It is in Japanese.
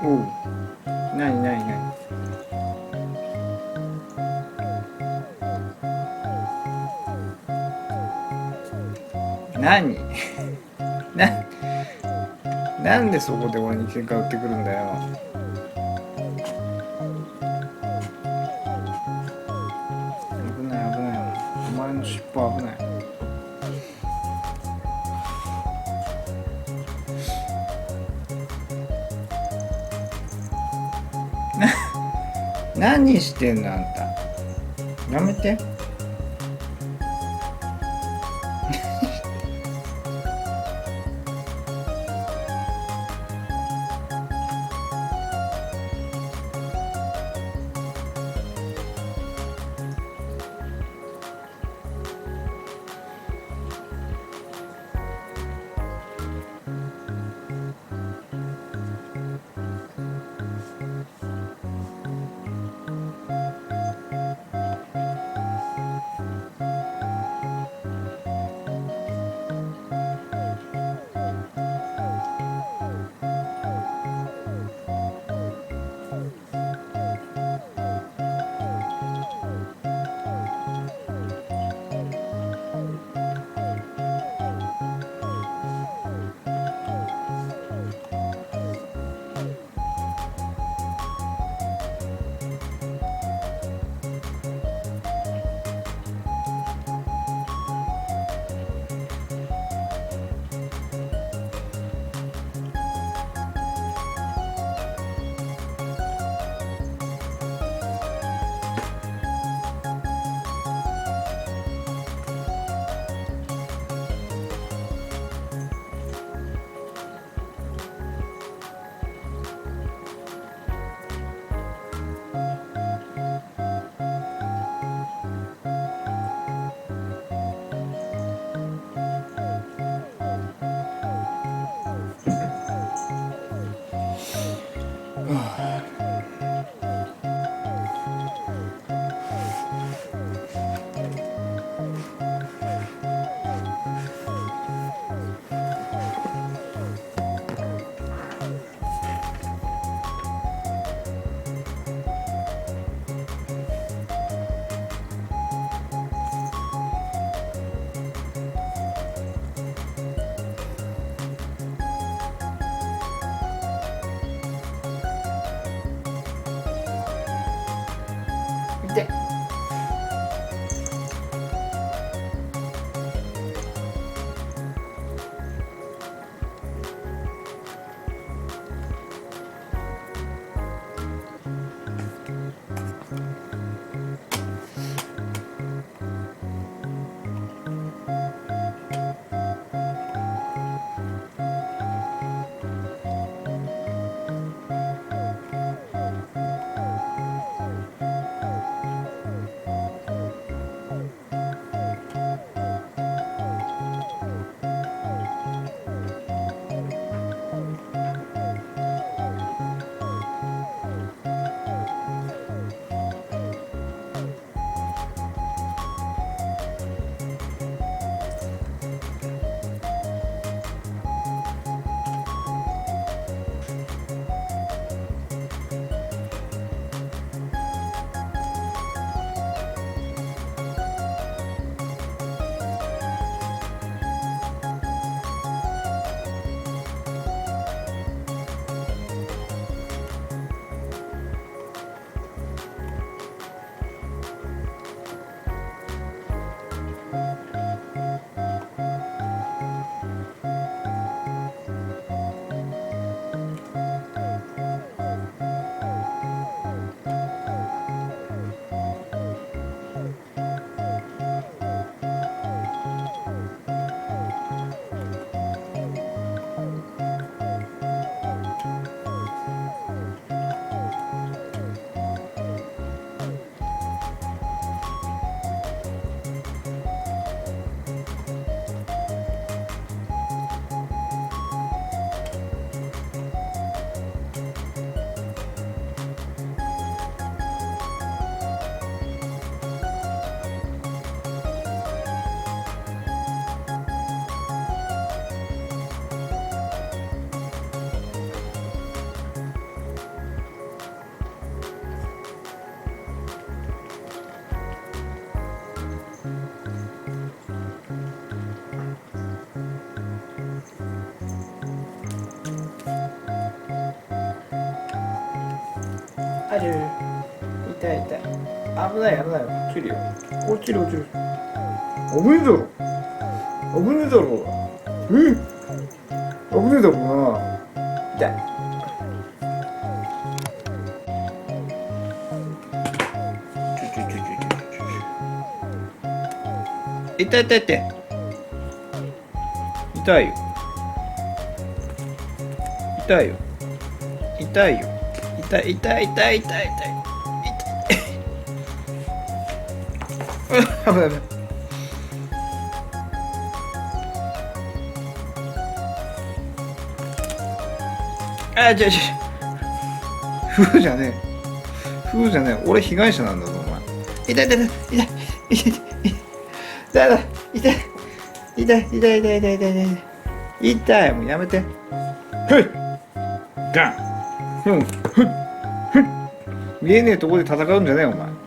おう。なになになに。なにな、なんでそこで俺に喧嘩売ってくるんだよ。危ない危ない。お前の尻尾危ない。何してんのあんた。やめて。ある。痛い痛い。危ない危ない。落ちるよ。落ちる落ちる。危ねえだろ。危ねえだろ。危ねえだろな。痛い。痛い痛い痛い。痛いよ。痛いよ。痛いよ。痛い痛い痛い痛い痛い。危ない危ない。あ、違う違う。ふうじゃねえ。ふうじゃねえ。俺被害者なんだぞ、お前。痛い痛い痛い痛い痛い痛い痛い痛い痛い痛い痛い痛い痛い痛い痛い。もうやめて。ふいガンふんふんふん見えねえとこで戦うんじゃねえお前。